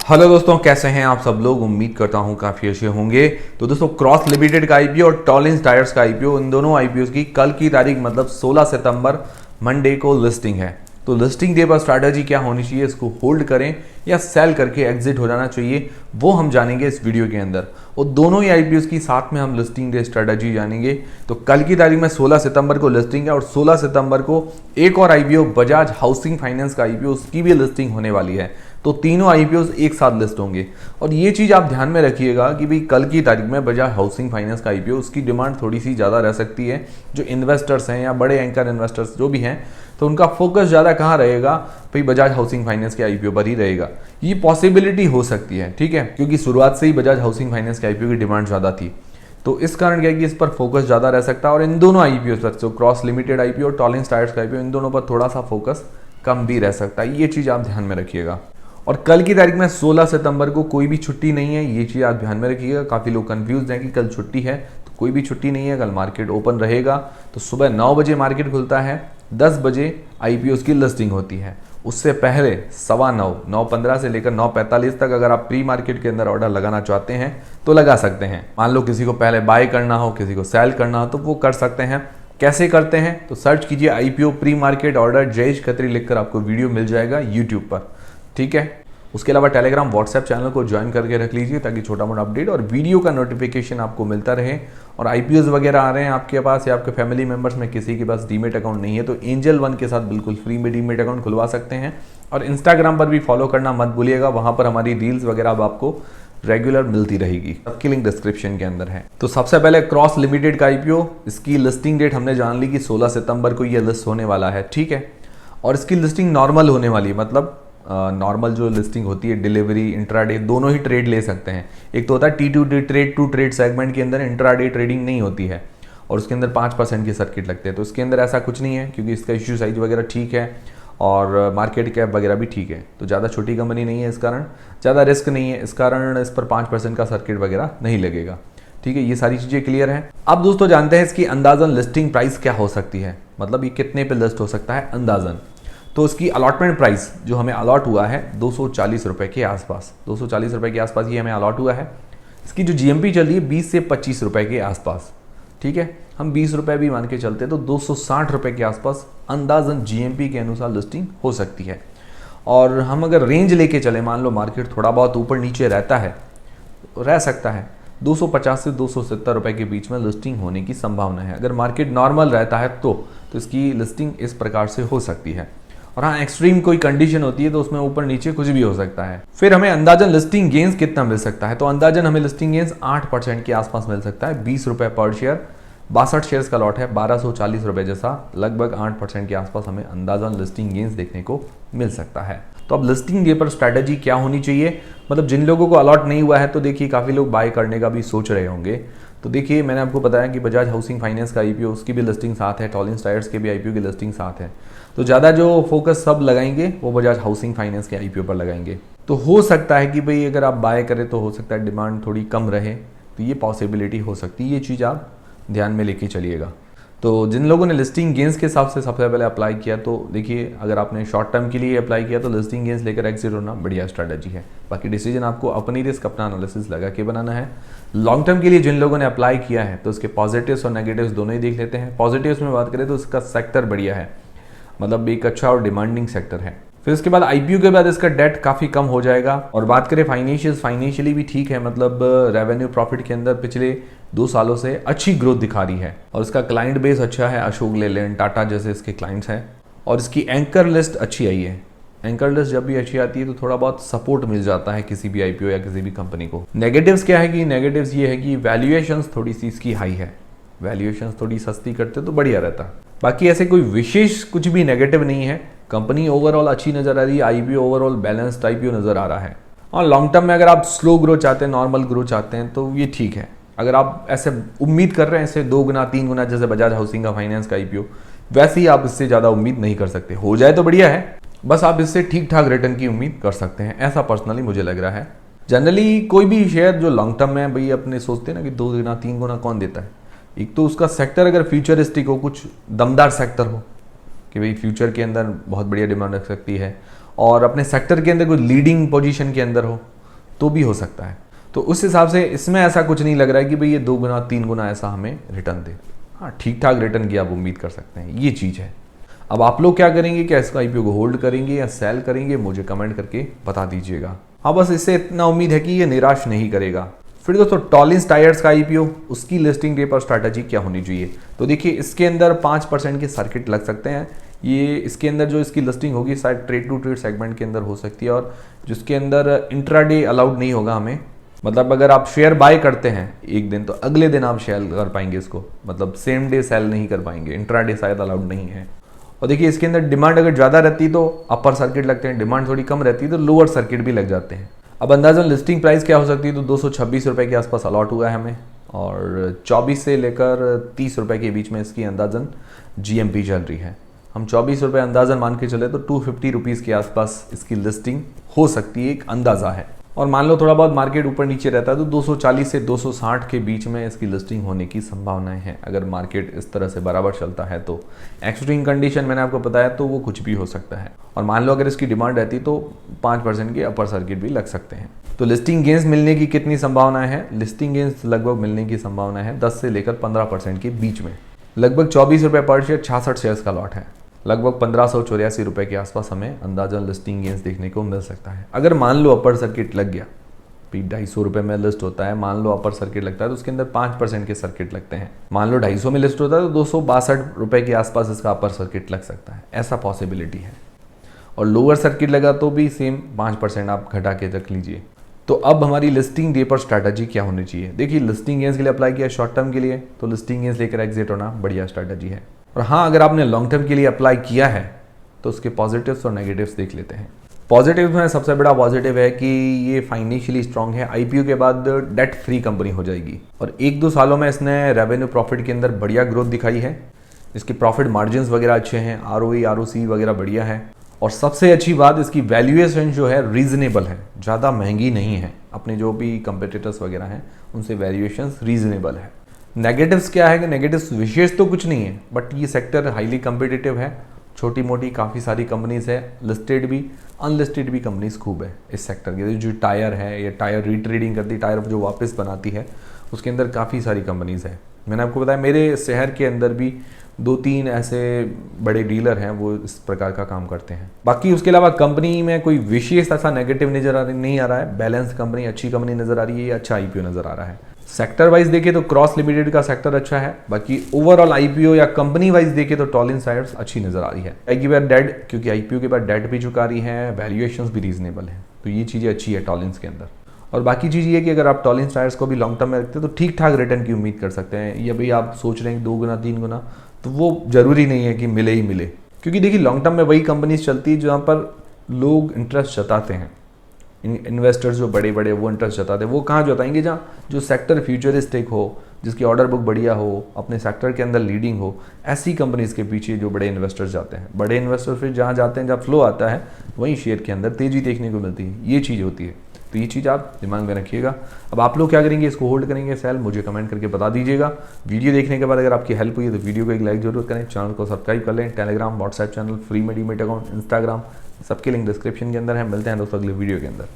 Hello दोस्तों, कैसे हैं आप सब लोग। उम्मीद करता हूं काफ़ी अच्छे होंगे। तो दोस्तों, क्रॉस लिमिटेड का आईपीओ और टॉलिंस टायर्स का आईपीओ, इन दोनों आईपीओ की कल की तारीख मतलब 16 सितंबर मंडे को लिस्टिंग है। तो लिस्टिंग डे पर स्ट्रैटेजी क्या होनी चाहिए, इसको होल्ड करें या सेल करके एग्जिट हो जाना चाहिए, वो हम जानेंगे इस वीडियो के अंदर। और दोनों ही आईपीओ की साथ में हम लिस्टिंग डे स्ट्रैटेजी जानेंगे। तो कल की तारीख में 16 सितंबर को लिस्टिंग है और 16 सितंबर को एक और आईपीओ बजाज हाउसिंग फाइनेंस का आईपीओ, उसकी भी लिस्टिंग होने वाली है। तो तीनों आईपीओ एक साथ लिस्ट होंगे। और ये चीज़ आप ध्यान में रखिएगा कि भाई कल की तारीख में बजाज हाउसिंग फाइनेंस का आईपीओ, उसकी डिमांड थोड़ी सी ज़्यादा रह सकती है। जो इन्वेस्टर्स हैं या बड़े एंकर इन्वेस्टर्स जो भी हैं, तो उनका फोकस ज़्यादा कहाँ रहेगा, भाई बजाज हाउसिंग फाइनेंस के आईपीओ पर ही रहेगा। ये पॉसिबिलिटी हो सकती है, ठीक है, क्योंकि शुरुआत से ही बजाज हाउसिंग फाइनेंस के आईपीओ की डिमांड ज़्यादा थी। तो इस कारण क्या है कि इस पर फोकस ज़्यादा रह सकता है। और इन दोनों आईपीओ पर, जो क्रॉस लिमिटेड आईपीओ और टॉलिंस टायर्स का आईपीओ, इन दोनों पर थोड़ा सा फोकस कम भी रह सकता है। ये चीज़ आप ध्यान में रखिएगा। और कल की तारीख में 16 सितंबर को कोई भी छुट्टी नहीं है, ये चीज़ आप ध्यान में रखिएगा। काफ़ी लोग कंफ्यूज हैं कि कल छुट्टी है, तो कोई भी छुट्टी नहीं है। कल मार्केट ओपन रहेगा। तो सुबह 9 बजे मार्केट खुलता है, 10 बजे आईपीओ की लिस्टिंग होती है। उससे पहले 9:15 9:15 से लेकर 9:45 तक अगर आप प्री मार्केट के अंदर ऑर्डर लगाना चाहते हैं तो लगा सकते हैं। मान लो किसी को पहले बाय करना हो, किसी को सेल करना हो, तो वो कर सकते हैं। कैसे करते हैं, तो सर्च कीजिए IPO pre market order Jayesh Khatri लिखकर, आपको वीडियो मिल जाएगा यूट्यूब पर, ठीक है। उसके अलावा टेलीग्राम व्हाट्सएप चैनल को ज्वाइन करके रख लीजिए, ताकि छोटा मोटा अपडेट और वीडियो का नोटिफिकेशन आपको मिलता रहे। और आईपीओज वगैरह आ रहे हैं आपके पास या आपके फैमिली मेंबर्स में किसी के पास डीमेट अकाउंट नहीं है, तो एंजल वन के साथ बिल्कुल फ्री में डीमेट अकाउंट खुलवा सकते हैं। और इंस्टाग्राम पर भी फॉलो करना मत भूलिएगा, वहाँ पर हमारी रील्स वगैरह अब आपको रेगुलर मिलती रहेगी। सबकी लिंक डिस्क्रिप्शन के अंदर है। तो सबसे पहले क्रॉस लिमिटेड का आईपीओ, इसकी लिस्टिंग डेट हमने जान ली कि 16 सितंबर को ये लिस्ट होने वाला है, ठीक है। और इसकी लिस्टिंग नॉर्मल होने वाली है, मतलब नॉर्मल जो लिस्टिंग होती है, डिलीवरी इंट्राडे दोनों ही ट्रेड ले सकते हैं। एक तो होता है T2D trade, to trade segment के अंदर इंट्राडे ट्रेडिंग नहीं होती है और उसके अंदर 5% के सर्किट लगते हैं। तो इसके अंदर ऐसा कुछ नहीं है, क्योंकि इसका इश्यू साइज वगैरह ठीक है और मार्केट कैप वगैरह भी ठीक है। तो ज़्यादा छोटी कंपनी नहीं है, इस कारण ज़्यादा रिस्क नहीं है, इस कारण इस पर 5% का सर्किट वगैरह नहीं लगेगा, ठीक है। ये सारी चीज़ें क्लियर हैं। अब दोस्तों जानते हैं इसकी अंदाजन लिस्टिंग प्राइस क्या हो सकती है, मतलब ये कितने पे लिस्ट हो सकता है अंदाजन। तो इसकी अलॉटमेंट प्राइस जो हमें अलॉट हुआ है 240 रुपये के आसपास, 240 रुपये के आसपास ये हमें अलॉट हुआ है। इसकी जो जीएमपी चल रही है 20 से 25 रुपये के आसपास, ठीक है। हम 20 रुपये भी मान के चलते तो 260 रुपये के आसपास अंदाजन जीएमपी के अनुसार लिस्टिंग हो सकती है। और हम अगर रेंज लेके चले, मान लो मार्केट थोड़ा बहुत ऊपर नीचे रहता है, रह सकता है 250 से 270 रुपये के बीच में लिस्टिंग होने की संभावना है। अगर मार्केट नॉर्मल रहता है तो इसकी लिस्टिंग इस प्रकार से हो सकती है। और हाँ, एक्सट्रीम कोई कंडीशन होती है तो उसमें ऊपर नीचे कुछ भी हो सकता है। फिर हमें अंदाजन लिस्टिंग गेंस कितना मिल सकता है, तो अंदाजन हमें लिस्टिंग गेंस 8% के आसपास मिल सकता है। 20 रुपये पर शेयर, 62 शेयर्स का लॉट है, 1240 रुपये जैसा, लगभग 8% के आसपास हमें अंदाजन लिस्टिंग गेंस देखने को मिल सकता है। तो अब लिस्टिंग डे पर स्ट्रैटेजी क्या होनी चाहिए, मतलब जिन लोगों को अलॉट नहीं हुआ है, तो देखिए काफ़ी लोग बाय करने का भी सोच रहे होंगे। तो देखिए, मैंने आपको बताया कि बजाज हाउसिंग फाइनेंस का आईपीओ, उसकी भी लिस्टिंग साथ है, टॉलिंस टायर्स के भी आईपीओ की लिस्टिंग साथ है। तो ज़्यादा जो फोकस सब लगाएंगे वो बजाज हाउसिंग फाइनेंस के आईपीओ पर लगाएंगे। तो हो सकता है कि भाई अगर आप बाय करें तो हो सकता है डिमांड थोड़ी कम रहे, तो ये पॉसिबिलिटी हो सकती है। ये चीज़ आप ध्यान में लेके चलिएगा। तो जिन लोगों ने लिस्टिंग गेंस के हिसाब से सबसे पहले अप्लाई किया, तो देखिए अगर आपने शॉर्ट टर्म के लिए अप्लाई किया तो लिस्टिंग गेंस लेकर एग्जिट होना बढ़िया स्ट्रैटेजी है। बाकी डिसीजन आपको अपनी रिस्क, अपना एनालिसिस लगा के बनाना है। लॉन्ग टर्म के लिए जिन लोगों ने अप्लाई किया है, तो उसके पॉजिटिव्स और नेगेटिव्स दोनों ही देख लेते हैं। पॉजिटिव्स में बात करें तो इसका सेक्टर बढ़िया है, मतलब एक अच्छा और डिमांडिंग सेक्टर है। फिर उसके बाद आईपीओ के बाद इसका डेट काफ़ी कम हो जाएगा। और बात करें फाइनेंशियली भी ठीक है, मतलब रेवेन्यू प्रॉफिट के अंदर पिछले 2 सालों से अच्छी ग्रोथ दिखा रही है। और इसका क्लाइंट बेस अच्छा है, अशोक लेलैंड, टाटा जैसे इसके क्लाइंट्स हैं। और इसकी एंकर लिस्ट अच्छी आई है। एंकर लिस्ट जब भी अच्छी आती है तो थोड़ा बहुत सपोर्ट मिल जाता है किसी भी आईपीओ या किसी भी कंपनी को। नेगेटिव्स क्या है कि नेगेटिव्स ये है कि वैल्यूएशंस थोड़ी सी इसकी हाई है, वैल्यूएशंस थोड़ी सस्ती करते तो बढ़िया रहता। बाकी ऐसे कोई विशेष कुछ भी नेगेटिव नहीं है। कंपनी ओवरऑल अच्छी नज़र आ रही है, आईपीओ ओवरऑल बैलेंस्ड आईपीओ नज़र आ रहा है। और लॉन्ग टर्म में अगर आप स्लो ग्रोथ चाहते हैं, नॉर्मल ग्रोथ चाहते हैं, तो ये ठीक है। अगर आप ऐसे उम्मीद कर रहे हैं इससे 2 गुना 3 गुना जैसे बजाज हाउसिंग का फाइनेंस का आईपीओ, वैसे ही आप इससे ज़्यादा उम्मीद नहीं कर सकते। हो जाए तो बढ़िया है, बस आप इससे ठीक ठाक रिटर्न की उम्मीद कर सकते हैं, ऐसा पर्सनली मुझे लग रहा है। जनरली कोई भी शेयर जो लॉन्ग टर्म में भाई अपने सोचते हैं ना कि 2 गुना 3 गुना कौन देता है, एक तो उसका सेक्टर अगर फ्यूचरिस्टिक हो, कुछ दमदार सेक्टर हो कि भाई फ्यूचर के अंदर बहुत बढ़िया डिमांड रख सकती है, और अपने सेक्टर के अंदर कोई लीडिंग पोजीशन के अंदर हो, तो भी हो सकता है। तो उस हिसाब से इसमें ऐसा कुछ नहीं लग रहा है कि भाई ये 2 गुना 3 गुना ऐसा हमें रिटर्न दे। हाँ, ठीक ठाक रिटर्न की आप उम्मीद कर सकते हैं, ये चीज़ है। अब आप लोग क्या करेंगे, क्या इसका आईपीओ को होल्ड करेंगे या सेल करेंगे, मुझे कमेंट करके बता दीजिएगा। हाँ, बस इससे इतना उम्मीद है कि ये निराश नहीं करेगा। फिर दोस्तों टॉलिंस टायर्स का आईपीओ, उसकी लिस्टिंग डे पर स्ट्रैटेजी क्या होनी चाहिए। तो देखिए इसके अंदर 5% के सर्किट लग सकते हैं। ये इसके अंदर जो इसकी लिस्टिंग होगी शायद ट्रेड टू ट्रेड सेगमेंट के अंदर हो सकती है, और जिसके अंदर इंट्राडे अलाउड नहीं होगा हमें। मतलब अगर आप शेयर बाय करते हैं एक दिन, तो अगले दिन आप सेल कर पाएंगे इसको, मतलब सेम डे सेल नहीं कर पाएंगे, इंट्राडे शायद अलाउड नहीं है। और देखिए इसके अंदर डिमांड अगर ज़्यादा रहती तो अपर सर्किट लगते हैं, डिमांड थोड़ी कम रहती तो लोअर सर्किट भी लग जाते हैं। अब अंदाजन लिस्टिंग प्राइस क्या हो सकती है, तो 226 रुपये के आसपास अलॉट हुआ है हमें, और 24 से लेकर 30 रुपये के बीच में इसकी अंदाजन जीएमपी चल रही है। हम 24 रुपये अंदाजन मान के चले तो 250 रुपीज़ के आसपास इसकी लिस्टिंग हो सकती है, एक अंदाज़ा है। और मान लो थोड़ा बहुत मार्केट ऊपर नीचे रहता है तो 240 से 260 के बीच में इसकी लिस्टिंग होने की संभावनाएं हैं, अगर मार्केट इस तरह से बराबर चलता है तो। एक्सट्रीम कंडीशन मैंने आपको बताया तो वो कुछ भी हो सकता है। और मान लो अगर इसकी डिमांड रहती तो 5% के अपर सर्किट भी लग सकते हैं। तो लिस्टिंग गेंस मिलने की कितनी संभावनाएं हैं, लिस्टिंग गेंस लगभग मिलने की संभावना है 10 से लेकर 15% के बीच में। लगभग 24 रुपये पर शेयर 66 शेयर्स का लॉट है, लगभग 1584 रुपये के आसपास हमें अंदाजन लिस्टिंग गेंस देखने को मिल सकता है। अगर मान लो अपर सर्किट लग गया, 250 रुपये में लिस्ट होता है, मान लो अपर सर्किट लगता है तो उसके अंदर 5% के सर्किट लगते हैं। मान लो 250 में लिस्ट होता है तो 262 रुपये के आसपास इसका अपर सर्किट लग सकता है, ऐसा पॉसिबिलिटी है। और लोअर सर्किट लगा तो भी सेम 5% आप घटा के रख लीजिए। तो अब हमारी लिस्टिंग डे पर स्ट्रैटेजी क्या होनी चाहिए। देखिए लिस्टिंग गेंस के लिए अप्लाई किया शॉर्ट टर्म के लिए, तो लिस्टिंग गेंस लेकर एग्जिट होना बढ़िया स्ट्रैटेजी है। और हाँ, अगर आपने लॉन्ग टर्म के लिए अप्लाई किया है तो उसके पॉजिटिव्स और नेगेटिव्स देख लेते हैं। पॉजिटिव में सबसे बड़ा पॉजिटिव है कि ये फाइनेंशियली स्ट्रांग है, आईपीओ के बाद डेट फ्री कंपनी हो जाएगी, और 1-2 सालों में इसने रेवेन्यू प्रॉफिट के अंदर बढ़िया ग्रोथ दिखाई है। इसके प्रॉफिट मार्जिन्स वगैरह अच्छे हैं, आरओई आरओसी वगैरह बढ़िया है, और सबसे अच्छी बात इसकी वैल्यूएशन जो है रीजनेबल है, ज़्यादा महंगी नहीं है। अपने जो भी कंपिटिटर्स वगैरह हैं उनसे वैल्यूएशन रीजनेबल है। नेगेटिव्स क्या है कि नेगेटिव्स विशेष तो कुछ नहीं है, बट ये सेक्टर हाईली कम्पिटिटिव है, छोटी मोटी काफ़ी सारी कंपनीज है, लिस्टेड भी अनलिस्टेड भी कंपनीज खूब है इस सेक्टर के। जो टायर है या टायर रीट्रेडिंग करती, टायर जो वापस बनाती है, उसके अंदर काफ़ी सारी कंपनीज है। मैंने आपको बताया मेरे शहर के अंदर भी 2-3 ऐसे बड़े डीलर हैं, वो इस प्रकार का काम करते हैं। बाकी उसके अलावा कंपनी में कोई विशेष ऐसा नेगेटिव नहीं आ रहा है, बैलेंस कंपनी, अच्छी कंपनी नज़र आ रही है, या अच्छा आईपीओ नज़र आ रहा है। सेक्टर वाइज देखे तो क्रॉस लिमिटेड का सेक्टर अच्छा है, बाकी ओवरऑल आईपीओ या कंपनी वाइज देखे तो टॉलिंस टायर्स अच्छी नजर आ रही है। की बार डेट, क्योंकि आईपीओ के बाद डेट भी चुका रही है, वैल्यूएशंस भी रीजनेबल है, तो ये चीज़ें अच्छी है टॉलिंस के अंदर। और बाकी चीज़ ये कि अगर आप टॉलिंस टायर्स को भी लॉन्ग टर्म में रखते हैं तो ठीक ठाक रिटर्न की उम्मीद कर सकते हैं। या भाई आप सोच रहे हैं 2 गुना 3 गुना, तो वो जरूरी नहीं है कि मिले ही मिले, क्योंकि देखिए लॉन्ग टर्म में वही कंपनीज चलती है जहाँ पर लोग इंटरेस्ट जताते हैं। इन्वेस्टर्स जो बड़े बड़े वो इंटरेस्ट जताते हैं, वो कहाँ जताएंगे, जहाँ जो सेक्टर फ्यूचरिस्टिक हो, जिसकी ऑर्डर बुक बढ़िया हो, अपने सेक्टर के अंदर लीडिंग हो, ऐसी कंपनीज के पीछे जो बड़े इन्वेस्टर्स जाते हैं। बड़े इन्वेस्टर्स फिर जहाँ जाते हैं, जहाँ फ्लो आता है, वहीं शेयर के अंदर तेजी देखने को मिलती है, ये चीज़ होती है। तो ये चीज़ आप दिमाग में रखिएगा। अब आप लोग क्या करेंगे, इसको होल्ड करेंगे सेल, मुझे कमेंट करके बता दीजिएगा। वीडियो देखने के बाद अगर आपकी हेल्प हुई है तो वीडियो को एक लाइक जरूर करें, चैनल को सब्सक्राइब कर लें। टेलीग्राम, व्हाट्सएप चैनल, फ्री में डीमेट अकाउंट, इंस्टाग्राम, सबके लिंक डिस्क्रिप्शन के अंदर है। मिलते हैं दोस्तों अगले वीडियो के अंदर।